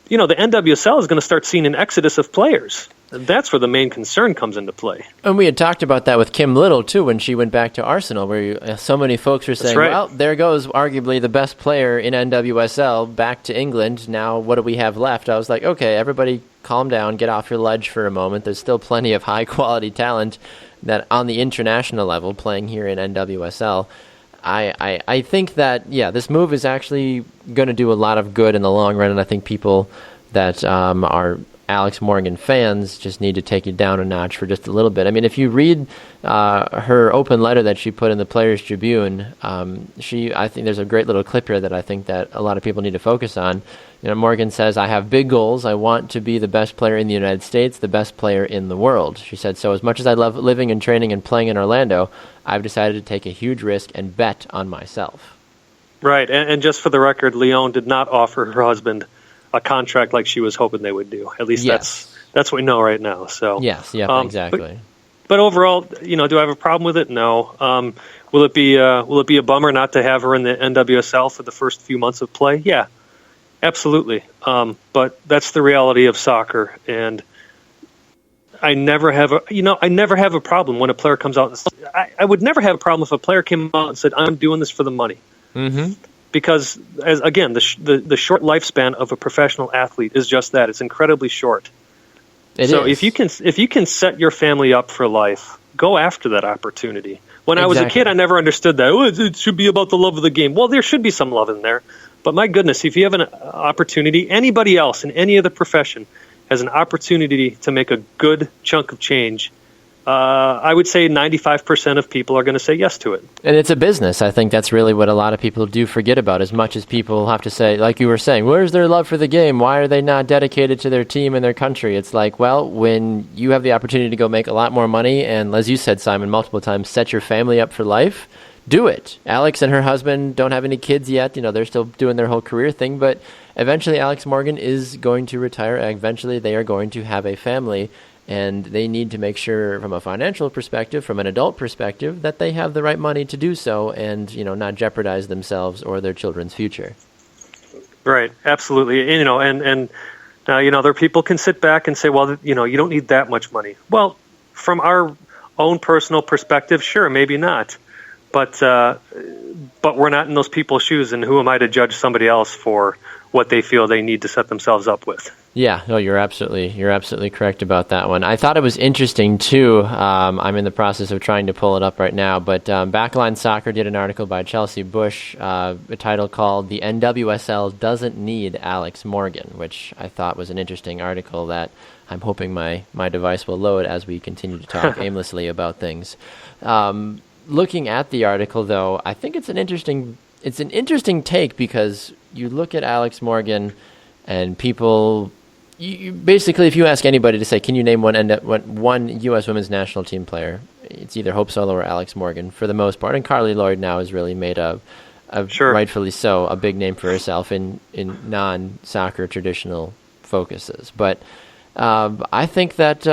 The NWSL is going to start seeing an exodus of players. And that's where the main concern comes into play. And we had talked about that with Kim Little, too, when she went back to Arsenal, where so many folks were saying, well, there goes arguably the best player in NWSL back to England. Now, what do we have left? I was like, okay, everybody calm down, get off your ledge for a moment. There's still plenty of high-quality talent that on the international level playing here in NWSL. I think that, this move is actually going to do a lot of good in the long run, and I think people that are Alex Morgan fans just need to take it down a notch for just a little bit. I mean, if you read her open letter that she put in the Players Tribune, I think there's a great little clip here that I think that a lot of people need to focus on. Morgan says, I have big goals. I want to be the best player in the United States, the best player in the world. She said, so as much as I love living and training and playing in Orlando, I've decided to take a huge risk and bet on myself. Right, and just for the record, Lyon did not offer her husband a contract like she was hoping they would do. At least that's what we know right now. So yes, exactly. But overall, do I have a problem with it? No. Will it be a bummer not to have her in the NWSL for the first few months of play? Yeah, absolutely. But that's the reality of soccer, and I never have a problem when a player comes out. I would never have a problem if a player came out and said, "I'm doing this for the money." Mm-hmm. Because, the short lifespan of a professional athlete is just that. It's incredibly short. If you can set your family up for life, go after that opportunity. When I was a kid, I never understood that. Oh, it should be about the love of the game. Well, there should be some love in there, But my goodness, if you have an opportunity, anybody else in any other profession has an opportunity to make a good chunk of change, I would say 95% of people are going to say yes to it. And it's a business. I think that's really what a lot of people do forget about, as much as people have to say, like you were saying, where's their love for the game? Why are they not dedicated to their team and their country? It's like, well, when you have the opportunity to go make a lot more money and, as you said, Simon, multiple times, set your family up for life, do it. Alex and her husband don't have any kids yet. They're still doing their whole career thing, but eventually Alex Morgan is going to retire. Eventually they are going to have a family. And they need to make sure, from a financial perspective, from an adult perspective, that they have the right money to do so and, not jeopardize themselves or their children's future. Right, absolutely. And other people can sit back and say, well, you don't need that much money. Well, from our own personal perspective, sure, maybe not. But we're not in those people's shoes, and who am I to judge somebody else for what they feel they need to set themselves up with? Yeah, no, you're absolutely correct about that one. I thought it was interesting too. I'm in the process of trying to pull it up right now, but Backline Soccer did an article by Chelsea Bush, a title called "The NWSL Doesn't Need Alex Morgan," which I thought was an interesting article that I'm hoping my device will load as we continue to talk aimlessly about things. Looking at the article, though, I think it's an interesting take, because you look at Alex Morgan and people. You basically, if you ask anybody to say, can you name one U.S. women's national team player, it's either Hope Solo or Alex Morgan for the most part. And Carly Lloyd now has really made sure, rightfully so, a big name for herself in non-soccer traditional focuses. But I think that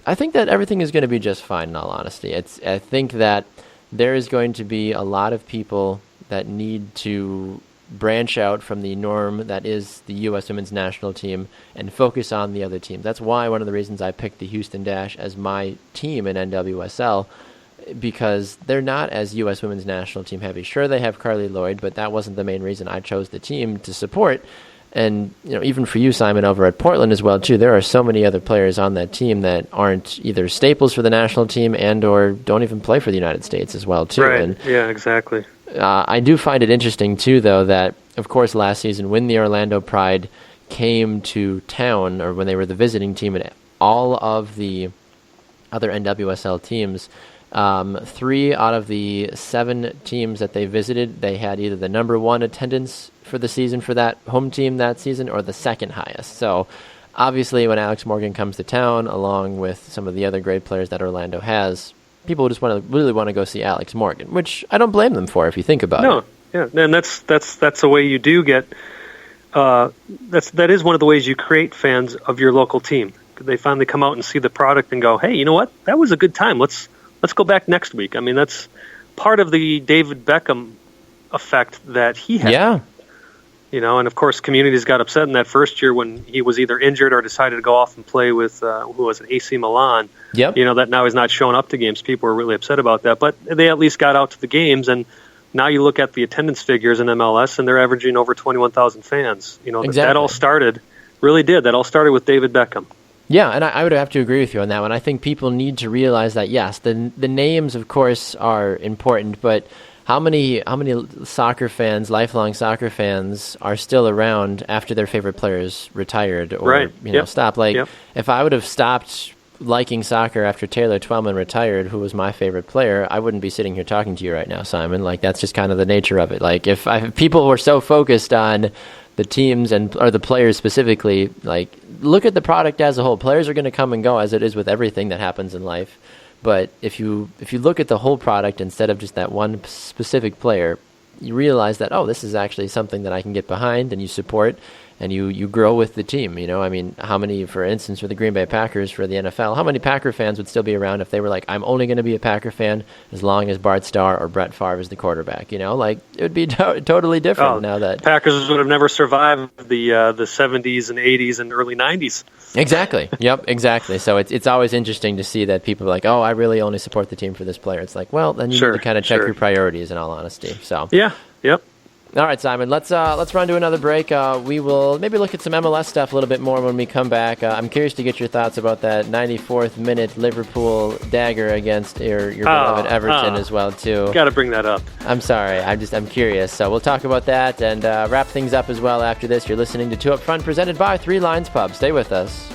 everything is going to be just fine, in all honesty. I think that there is going to be a lot of people that need to branch out from the norm that is the U.S. women's national team and focus on the other teams. That's why one of the reasons I picked the Houston Dash as my team in NWSL, because they're not as U.S. women's national team heavy. Sure, they have Carly Lloyd, but that wasn't the main reason I chose the team to support. And even for you, Simon, over at Portland as well, too, there are so many other players on that team that aren't either staples for the national team and or don't even play for the United States as well, too. Right. And, yeah, exactly. I do find it interesting, too, though, that, of course, last season when the Orlando Pride came to town, or when they were the visiting team, and all of the other NWSL teams, 3 out of the 7 teams that they visited, they had either the number 1 attendance for the season for that home team that season or the second highest. So obviously when Alex Morgan comes to town, along with some of the other great players that Orlando has, people just really want to go see Alex Morgan, which I don't blame them for if you think about it. No, yeah, and that's a way you do get. That is one of the ways you create fans of your local team. They finally come out and see the product and go, "Hey, you know what? That was a good time. Let's go back next week." I mean, that's part of the David Beckham effect that he had. Yeah. And of course, communities got upset in that first year when he was either injured or decided to go off and play with who was it, AC Milan. Yep. That now he's not showing up to games. People were really upset about that, but they at least got out to the games. And now you look at the attendance figures in MLS, and they're averaging over 21,000 fans. Exactly. That all started with David Beckham. Yeah, and I would have to agree with you on that one. I think people need to realize that, yes, the names, of course, are important, but how many soccer fans, lifelong soccer fans, are still around after their favorite players retired or stopped? If I would have stopped liking soccer after Taylor Twellman retired, who was my favorite player, I wouldn't be sitting here talking to you right now, Simon. That's just kind of the nature of it. If people were so focused on the teams or the players specifically, look at the product as a whole. Players are going to come and go, as it is with everything that happens in life. But if you look at the whole product instead of just that one specific player, you realize that, this is actually something that I can get behind, and you support, and you grow with the team. I mean, how many, for instance, for the Green Bay Packers for the NFL, how many Packer fans would still be around if they were like, I'm only going to be a Packer fan as long as Bart Starr or Brett Favre is the quarterback? It would be totally different now that Packers would have never survived the 70s and 80s and early 90s. Exactly. Yep. Exactly. So it's always interesting to see that people are like, I really only support the team for this player. It's like, well, then you need to kind of check your priorities, in all honesty. So yeah. Yep. All right, Simon, let's run to another break. We will maybe look at some MLS stuff a little bit more when we come back. I'm curious to get your thoughts about that 94th minute Liverpool dagger against your beloved Everton as well, too. Got to bring that up. I'm sorry. I'm curious. So we'll talk about that and wrap things up as well after this. You're listening to Two Up Front, presented by Three Lions Pub. Stay with us.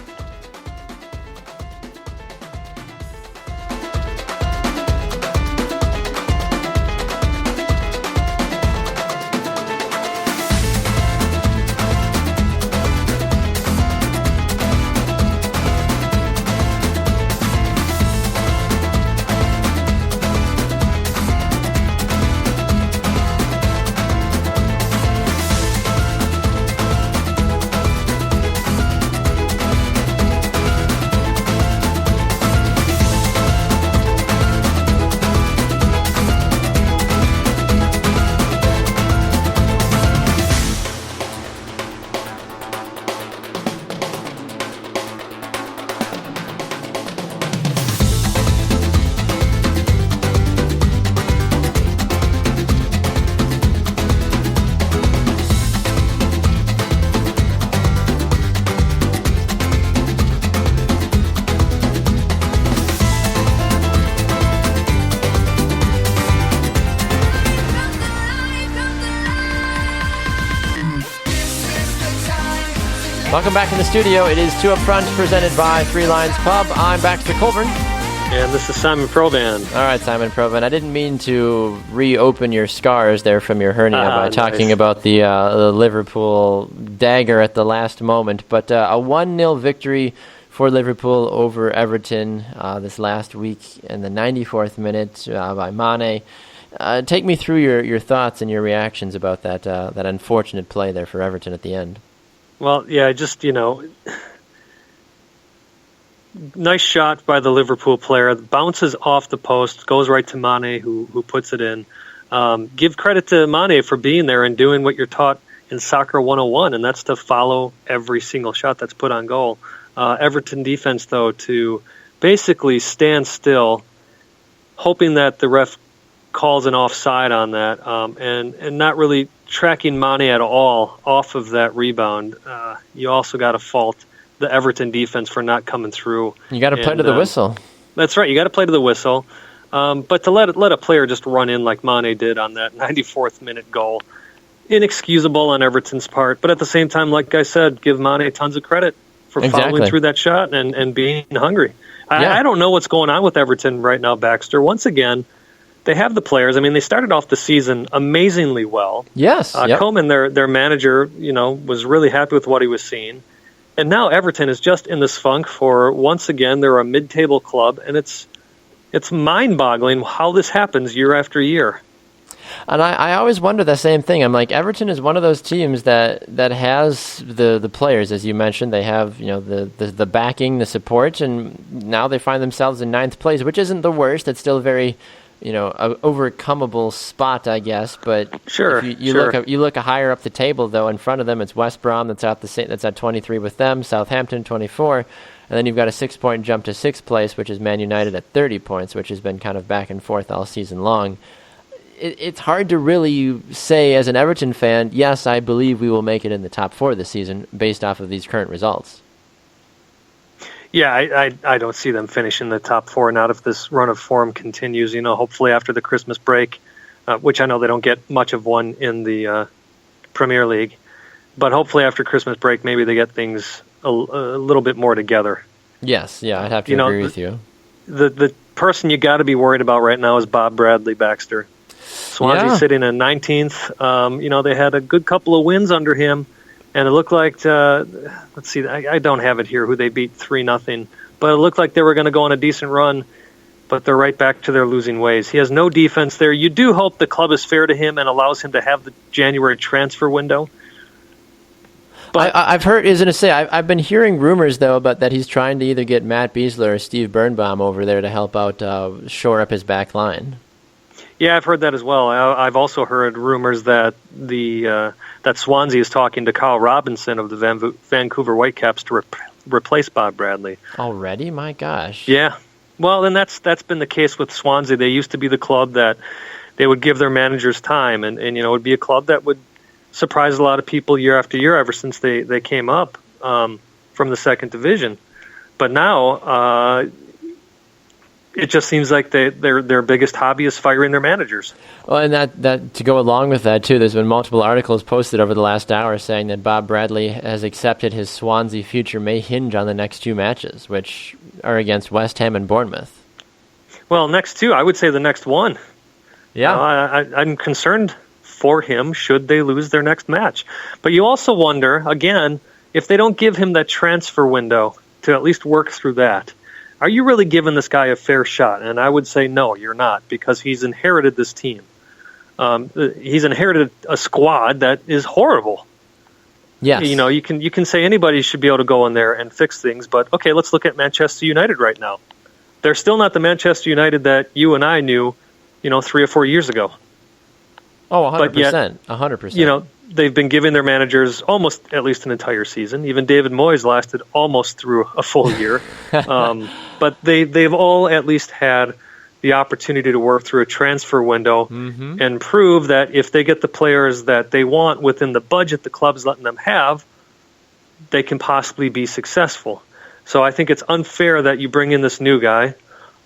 Welcome back in the studio. It is Two Up Front, presented by Three Lions Pub. I'm Baxter Colburn. And this is Simon Provan. All right, Simon Provan. I didn't mean to reopen your scars there from your hernia by talking about the Liverpool dagger at the last moment. But a 1-0 victory for Liverpool over Everton this last week in the 94th minute by Mane. Take me through your thoughts and your reactions about that unfortunate play there for Everton at the end. Well, yeah, just, nice shot by the Liverpool player. Bounces off the post, goes right to Mane, who puts it in. Give credit to Mane for being there and doing what you're taught in Soccer 101, and that's to follow every single shot that's put on goal. Everton defense, though, to basically stand still, hoping that the ref calls an offside on that, and not really tracking Mane at all off of that rebound. You also got to fault the Everton defense for not coming through. You got to play to the whistle. That's right. You got to play to the whistle. But to let a player just run in like Mane did on that 94th minute goal, inexcusable on Everton's part. But at the same time, like I said, give Mane tons of credit for following through that shot and being hungry. I don't know what's going on with Everton right now, Baxter. Once again, they have the players. I mean, they started off the season amazingly well. Yes. Koeman, their manager, was really happy with what he was seeing. And now Everton is just in this funk for, once again, they're a mid-table club, and it's mind-boggling how this happens year after year. And I always wonder the same thing. I'm like, Everton is one of those teams that has the players, as you mentioned. They have the backing, the support, and now they find themselves in 9th place, which isn't the worst. It's still a very overcomable spot, I guess. But sure, if you look higher up the table, though, in front of them, it's West Brom that's at 23 with them, Southampton 24, and then you've got a 6-point jump to 6th place, which is Man United at 30 points, which has been kind of back and forth all season long. It's hard to really say as an Everton fan, yes, I believe we will make it in the top 4 this season based off of these current results. Yeah, I don't see them finishing the top 4, not if this run of form continues. Hopefully after the Christmas break, which I know they don't get much of one in the Premier League, but hopefully after Christmas break, maybe they get things a little bit more together. Yes, yeah, I'd have to agree with you. The person you got to be worried about right now is Bob Bradley, Baxter. Swansea sitting in 19th. They had a good couple of wins under him. And it looked like, let's see, I don't have it here, who they beat 3-0. But it looked like they were going to go on a decent run, but they're right back to their losing ways. He has no defense there. You do hope the club is fair to him and allows him to have the January transfer window. But I've heard, I've been hearing rumors, though, about that he's trying to either get Matt Beasler or Steve Birnbaum over there to help out shore up his back line. Yeah, I've heard that as well. I've also heard rumors that that Swansea is talking to Kyle Robinson of the Vancouver Whitecaps to replace Bob Bradley. Already? My gosh. Yeah. Well, and that's been the case with Swansea. They used to be the club that they would give their managers time, and it would be a club that would surprise a lot of people year after year ever since they came up from the second division. But now it just seems like their biggest hobby is firing their managers. Well, and that to go along with that too, there's been multiple articles posted over the last hour saying that Bob Bradley has accepted his Swansea future may hinge on the next 2 matches, which are against West Ham and Bournemouth. Well, next 2, I would say the next 1. Yeah, I'm concerned for him should they lose their next match. But you also wonder, again, if they don't give him that transfer window to at least work through that, are you really giving this guy a fair shot? And I would say no, you're not, because he's inherited this team. He's inherited a squad that is horrible. Yes. You can say anybody should be able to go in there and fix things, but okay, let's look at Manchester United right now. They're still not the Manchester United that you and I knew, 3 or 4 years ago. Oh, 100%. But yet, 100%. They've been giving their managers almost at least an entire season. Even David Moyes lasted almost through a full year. But they've all at least had the opportunity to work through a transfer window and prove that if they get the players that they want within the budget the club's letting them have, they can possibly be successful. So I think it's unfair that you bring in this new guy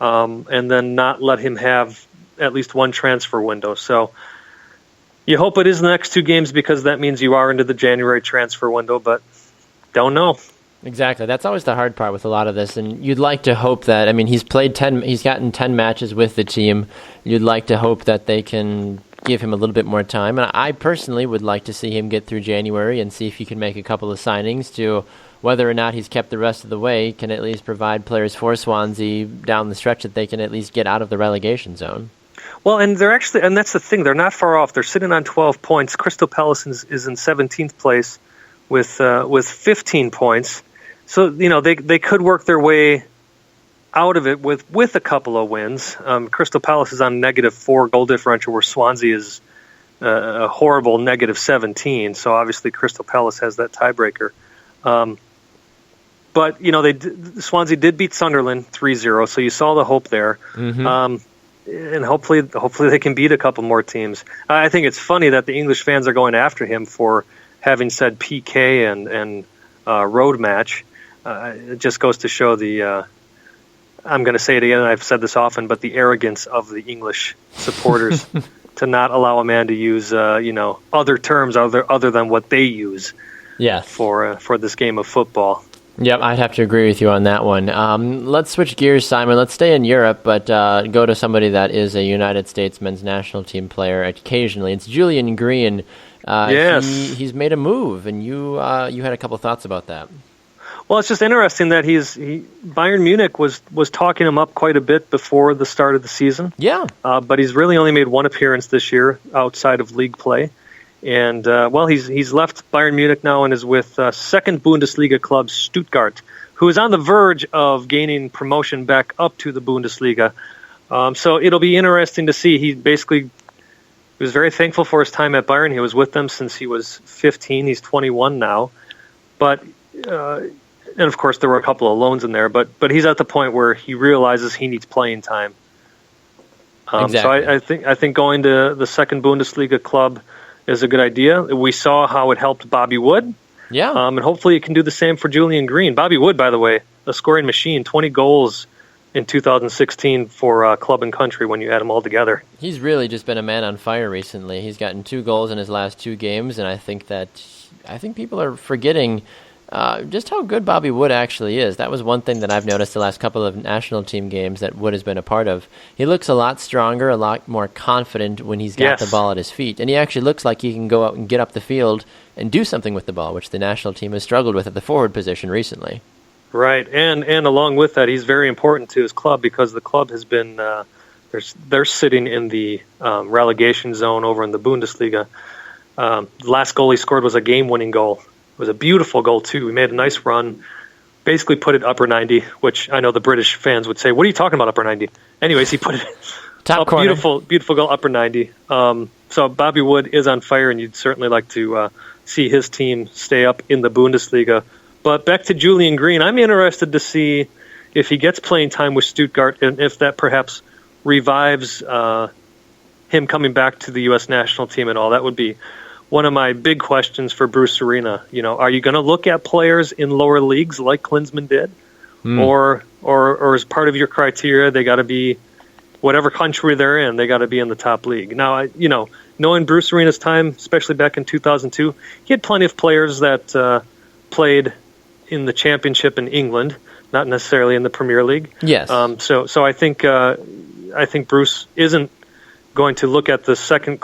and then not let him have at least one transfer window. So you hope it is the next 2 games because that means you are into the January transfer window, but don't know. Exactly. That's always the hard part with a lot of this, and you'd like to hope that, he's gotten 10 matches with the team. You'd like to hope that they can give him a little bit more time, and I personally would like to see him get through January and see if he can make a couple of signings to whether or not he's kept the rest of the way, can at least provide players for Swansea down the stretch that they can at least get out of the relegation zone. Well, and that's the thing, they're not far off. They're sitting on 12 points. Crystal Palace is in 17th place with 15 points. So, they could work their way out of it with a couple of wins. Crystal Palace is on -4 goal differential, where Swansea is a horrible -17. So obviously Crystal Palace has that tiebreaker. But, Swansea did beat Sunderland 3-0, so you saw the hope there. And hopefully they can beat a couple more teams. I think it's funny that the English fans are going after him for having said PK and road match. It just goes to show I'm going to say it again, and I've said this often, but the arrogance of the English supporters to not allow a man to use other terms other than what they use for this game of football. Yep, I'd have to agree with you on that one. Let's switch gears, Simon. Let's stay in Europe, but go to somebody that is a United States men's national team player occasionally. It's Julian Green. Yes. He's made a move, and you had a couple of thoughts about that. Well, it's just interesting that Bayern Munich was talking him up quite a bit before the start of the season. Yeah. But he's really only made one appearance this year outside of league play. And, he's left Bayern Munich now and is with second Bundesliga club Stuttgart, who is on the verge of gaining promotion back up to the Bundesliga. So it'll be interesting to see. He was very thankful for his time at Bayern. He was with them since he was 15. He's 21 now. But, and of course, there were a couple of loans in there. But he's at the point where he realizes he needs playing time. Exactly. So I think going to the second Bundesliga club is a good idea. We saw how it helped Bobby Wood. Yeah. And hopefully it can do the same for Julian Green. Bobby Wood, by the way, a scoring machine, 20 goals in 2016 for club and country when you add them all together. He's really just been a man on fire recently. He's gotten 2 goals in his last 2 games, and I think people are forgetting just how good Bobby Wood actually is. That was one thing that I've noticed the last couple of national team games that Wood has been a part of. He looks a lot stronger, a lot more confident when he's got the ball at his feet. And he actually looks like he can go out and get up the field and do something with the ball, which the national team has struggled with at the forward position recently. Right, and along with that, he's very important to his club because the club has been they're sitting in the relegation zone over in the Bundesliga. The last goal he scored was a game-winning goal. It was a beautiful goal, too. He made a nice run, basically put it upper 90, which I know the British fans would say, what are you talking about, upper 90? Anyways, he put it top corner. Beautiful goal, upper 90. So Bobby Wood is on fire, and you'd certainly like to see his team stay up in the Bundesliga. But back to Julian Green, I'm interested to see if he gets playing time with Stuttgart and if that perhaps revives him coming back to the U.S. national team and all. That would be one of my big questions for Bruce Arena. Are you going to look at players in lower leagues like Klinsmann did, or as part of your criteria they got to be whatever country they're in, they got to be in the top league? Now, knowing Bruce Arena's time, especially back in 2002, he had plenty of players that played in the championship in England, not necessarily in the Premier League. Yes. So I think Bruce isn't going to look at the second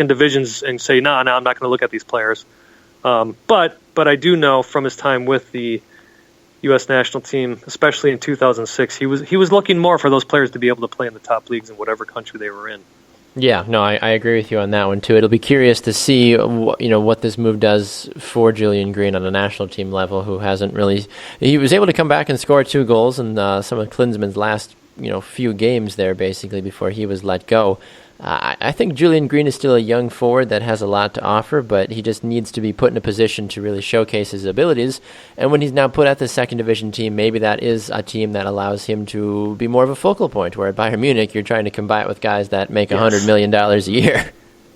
divisions and say, no, I'm not going to look at these players. But I do know from his time with the U.S. national team, especially in 2006, he was looking more for those players to be able to play in the top leagues in whatever country they were in. Yeah, no, I agree with you on that one too. It'll be curious to see what this move does for Julian Green on a national team level, who hasn't really. He was able to come back and score 2 goals in some of Klinsmann's last few games there, basically before he was let go. I think Julian Green is still a young forward that has a lot to offer, but he just needs to be put in a position to really showcase his abilities. And when he's now put at the second division team, maybe that is a team that allows him to be more of a focal point, where at Bayern Munich, you're trying to combat with guys that make $100 million a year.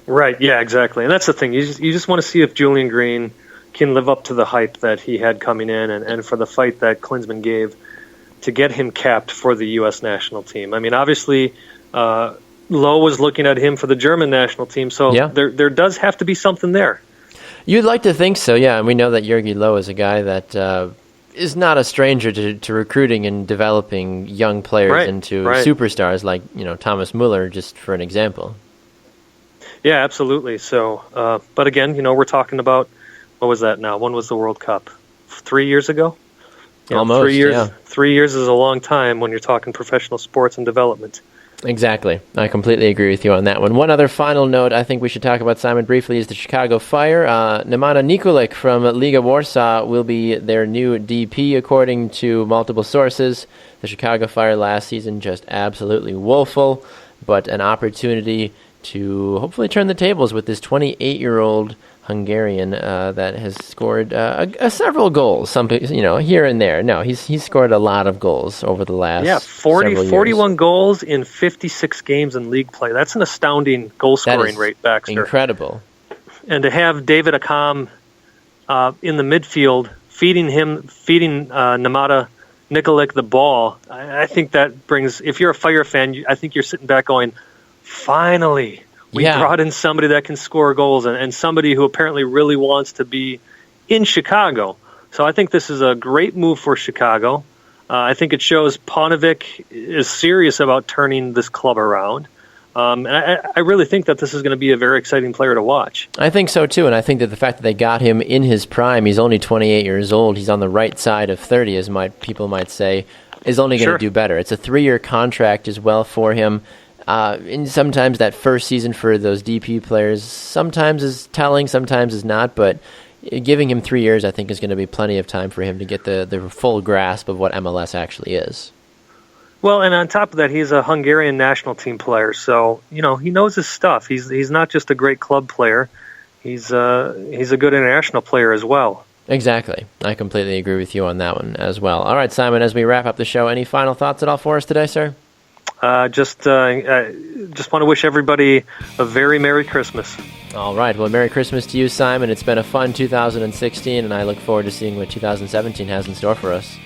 Right, yeah, exactly. And that's the thing. You just want to see if Julian Green can live up to the hype that he had coming in and for the fight that Klinsmann gave to get him capped for the U.S. national team. I mean, obviously, Lowe was looking at him for the German national team, so there does have to be something there. You'd like to think so, yeah. And we know that Jurgi Lowe is a guy that is not a stranger to recruiting and developing young players into superstars like Thomas Muller, just for an example. Yeah, absolutely. So, but again, we're talking about, what was that now? When was the World Cup? 3 years ago? Almost, 3 years. yeah. 3 years is a long time when you're talking professional sports and development. Exactly. I completely agree with you on that one. One other final note I think we should talk about, Simon, briefly is the Chicago Fire. Nemanja Nikolic from Liga Warsaw will be their new DP, according to multiple sources. The Chicago Fire last season just absolutely woeful, but an opportunity to hopefully turn the tables with this 28-year-old Hungarian that has scored several goals, here and there. No, he's scored a lot of goals over the last 41 goals in 56 games in league play. That's an astounding goal-scoring rate, Baxter. Incredible. And to have David Akam in the midfield feeding Nemanja Nikolic the ball, I think that brings, if you're a Fire fan, I think you're sitting back going, finally, we brought in somebody that can score goals and somebody who apparently really wants to be in Chicago. So I think this is a great move for Chicago. I think it shows Paunovic is serious about turning this club around. And I really think that this is going to be a very exciting player to watch. I think so, too, and I think that the fact that they got him in his prime, he's only 28 years old, he's on the right side of 30, as people might say, is only going to do better. It's a 3-year contract as well for him. And sometimes that first season for those DP players sometimes is telling, sometimes is not, but giving him 3 years I think is going to be plenty of time for him to get the full grasp of what MLS actually is. Well, and on top of that, he's a Hungarian national team player, so he knows his stuff. He's not just a great club player; he's a good international player as well. Exactly, I completely agree with you on that one as well. All right, Simon, as we wrap up the show, any final thoughts at all for us today, sir? Just want to wish everybody a very Merry Christmas. All right. Well, Merry Christmas to you, Simon. It's been a fun 2016, and I look forward to seeing what 2017 has in store for us.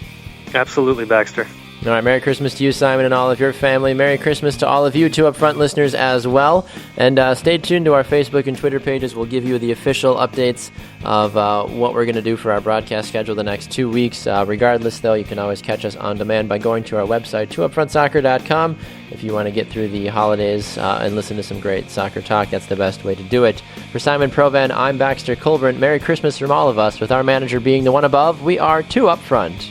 Absolutely, Baxter. All right, Merry Christmas to you, Simon, and all of your family. Merry Christmas to all of you, 2 Up Front listeners as well. And stay tuned to our Facebook and Twitter pages. We'll give you the official updates of what we're going to do for our broadcast schedule the next 2 weeks. Regardless, though, you can always catch us on demand by going to our website, 2upfrontsoccer.com. If you want to get through the holidays and listen to some great soccer talk, that's the best way to do it. For Simon Provan, I'm Baxter Colburn. Merry Christmas from all of us. With our manager being the one above, we are 2 Up Front.